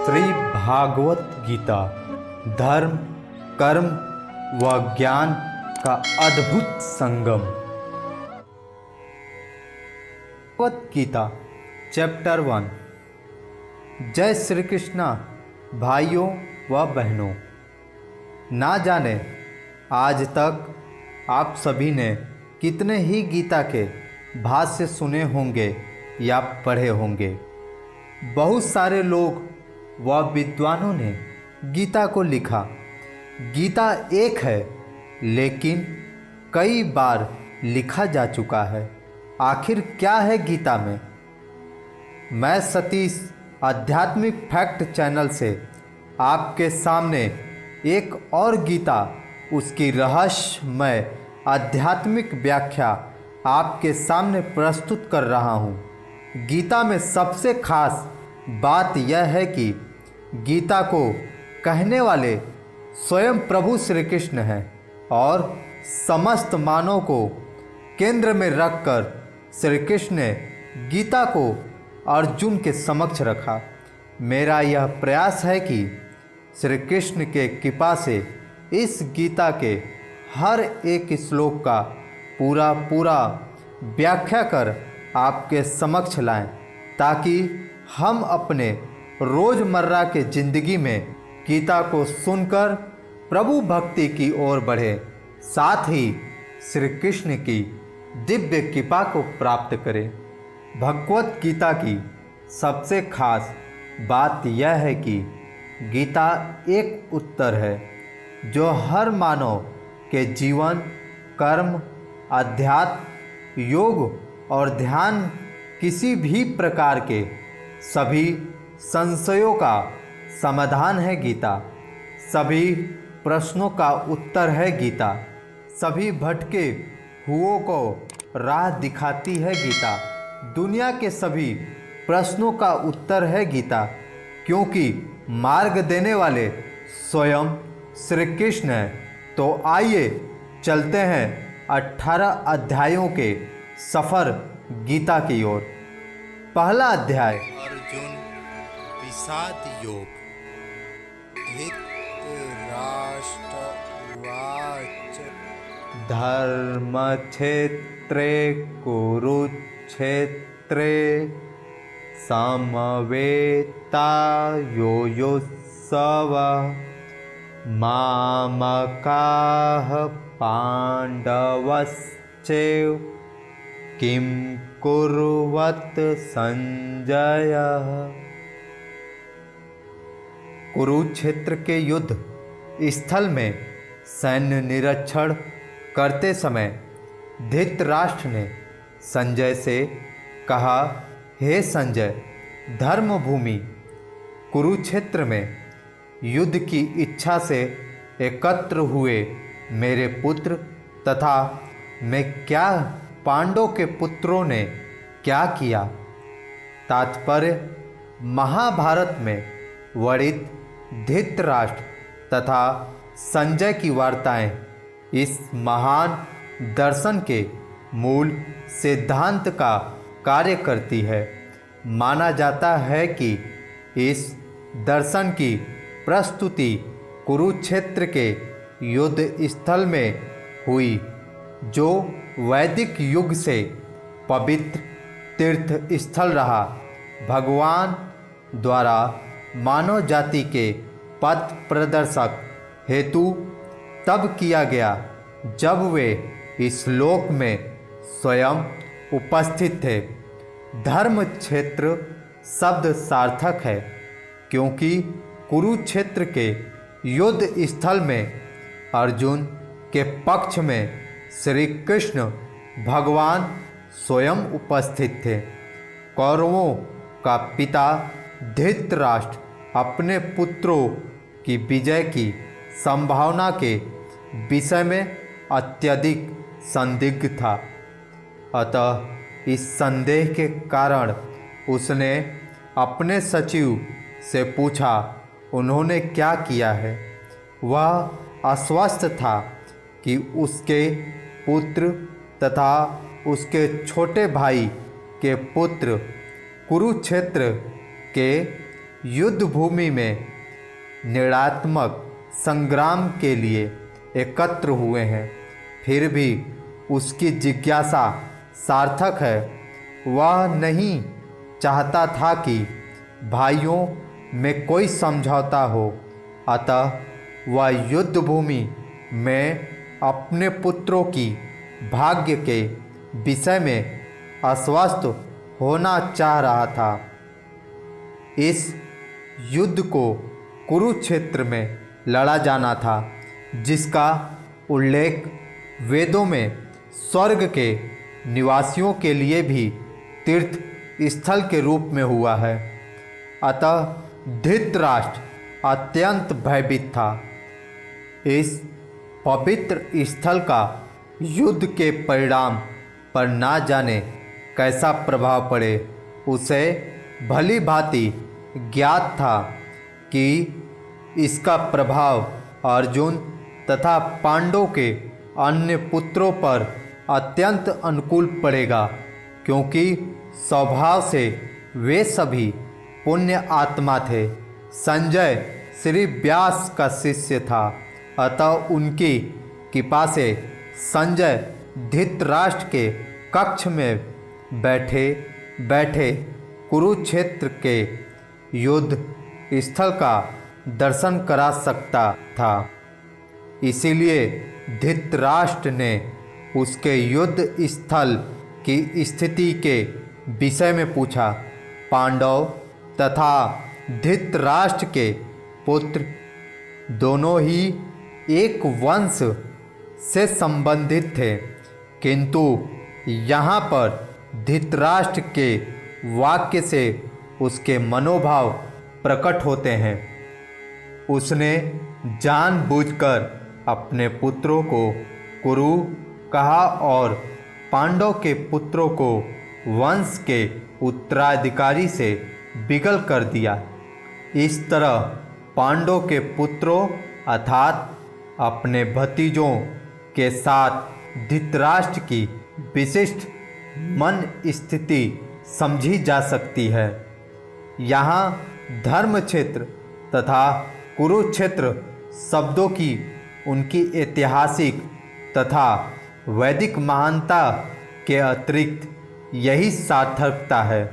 श्री भागवत गीता धर्म, कर्म व ज्ञान का अद्भुत संगम। भागवत गीता चैप्टर 1। जय श्री कृष्णा भाइयों व बहनों। ना जाने आज तक आप सभी ने कितने ही गीता के भाष्य सुने होंगे या पढ़े होंगे। बहुत सारे लोग व विद्वानों ने गीता को लिखा। गीता एक है लेकिन कई बार लिखा जा चुका है। आखिर क्या है गीता में? मैं सतीश आध्यात्मिक फैक्ट चैनल से आपके सामने एक और गीता, उसकी रहस्यमय आध्यात्मिक व्याख्या आपके सामने प्रस्तुत कर रहा हूँ। गीता में सबसे खास बात यह है कि गीता को कहने वाले स्वयं प्रभु श्री कृष्ण हैं और समस्त मानव को केंद्र में रखकर श्री कृष्ण ने गीता को अर्जुन के समक्ष रखा। मेरा यह प्रयास है कि श्री कृष्ण के कृपा से इस गीता के हर एक श्लोक का पूरा व्याख्या कर आपके समक्ष लाएं, ताकि हम अपने रोज़मर्रा के ज़िंदगी में गीता को सुनकर प्रभु भक्ति की ओर बढ़े, साथ ही श्री कृष्ण की दिव्य कृपा को प्राप्त करें। भगवत गीता की सबसे खास बात यह है कि गीता एक उत्तर है जो हर मानव के जीवन, कर्म, अध्यात्म, योग और ध्यान, किसी भी प्रकार के सभी संशयों का समाधान है गीता। सभी प्रश्नों का उत्तर है गीता। सभी भटके हुओं को राह दिखाती है गीता। दुनिया के सभी प्रश्नों का उत्तर है गीता, क्योंकि मार्ग देने वाले स्वयं श्री कृष्ण हैं। तो आइए चलते हैं 18 अध्यायों के सफ़र गीता की ओर। पहला अध्याय अर्जुन विषाद योग। धृतराष्ट्रवाच धर्मक्षेत्रे कुरुक्षेत्रे समवेतायुयुत्सवः मामकाः पाण्डवश्चैव किं कुर्वत संजय। कुरुक्षेत्र के युद्ध स्थल में सैन्य निरीक्षण करते समय धृतराष्ट्र ने संजय से कहा, हे संजय, धर्मभूमि कुरुक्षेत्र में युद्ध की इच्छा से एकत्र हुए मेरे पुत्र तथा मैं क्या पांडवों के पुत्रों ने क्या किया। तात्पर्य, महाभारत में वर्णित धृतराष्ट्र तथा संजय की वार्ताएं इस महान दर्शन के मूल सिद्धांत का कार्य करती है। माना जाता है कि इस दर्शन की प्रस्तुति कुरुक्षेत्र के युद्ध स्थल में हुई, जो वैदिक युग से पवित्र तीर्थ स्थल रहा। भगवान द्वारा मानव जाति के पथ प्रदर्शक हेतु तब किया गया जब वे इस लोक में स्वयं उपस्थित थे। धर्म क्षेत्र शब्द सार्थक है, क्योंकि कुरुक्षेत्र के युद्ध स्थल में अर्जुन के पक्ष में श्री कृष्ण भगवान स्वयं उपस्थित थे। कौरवों का पिता धृतराष्ट्र अपने पुत्रों की विजय की संभावना के विषय में अत्यधिक संदिग्ध था। अतः इस संदेह के कारण उसने अपने सचिव से पूछा, उन्होंने क्या किया है। वह आश्वस्त था कि उसके पुत्र तथा उसके छोटे भाई के पुत्र कुरुक्षेत्र के युद्ध भूमि में निरात्मक संग्राम के लिए एकत्र हुए हैं, फिर भी उसकी जिज्ञासा सार्थक है। वह नहीं चाहता था कि भाइयों में कोई समझौता हो, अतः वह युद्ध भूमि में अपने पुत्रों की भाग्य के विषय में आश्वस्त होना चाह रहा था। इस युद्ध को कुरुक्षेत्र में लड़ा जाना था, जिसका उल्लेख वेदों में स्वर्ग के निवासियों के लिए भी तीर्थ स्थल के रूप में हुआ है। अतः धृतराष्ट्र अत्यंत भयभीत था। इस पवित्र स्थल का युद्ध के परिणाम पर ना जाने कैसा प्रभाव पड़े। उसे भली भांति ज्ञात था कि इसका प्रभाव अर्जुन तथा पांडवों के अन्य पुत्रों पर अत्यंत अनुकूल पड़ेगा, क्योंकि स्वभाव से वे सभी पुण्य आत्मा थे। संजय श्री व्यास का शिष्य था, अतः उनकी कृपा से संजय धृतराष्ट्र के कक्ष में बैठे बैठे कुरुक्षेत्र के युद्ध स्थल का दर्शन करा सकता था। इसीलिए धृतराष्ट्र ने उसके युद्ध स्थल की स्थिति के विषय में पूछा। पांडव तथा धृतराष्ट्र के पुत्र दोनों ही एक वंश से संबंधित थे, किंतु यहाँ पर धृतराष्ट्र के वाक्य से उसके मनोभाव प्रकट होते हैं। उसने जानबूझकर अपने पुत्रों को कुरु कहा और पांडव के पुत्रों को वंश के उत्तराधिकारी से विकल कर दिया। इस तरह पांडव के पुत्रों अर्थात अपने भतीजों के साथ धृतराष्ट्र की विशिष्ट मन स्थिति समझी जा सकती है। यहाँ धर्म क्षेत्र तथा कुरुक्षेत्र शब्दों की उनकी ऐतिहासिक तथा वैदिक महानता के अतिरिक्त यही सार्थकता है।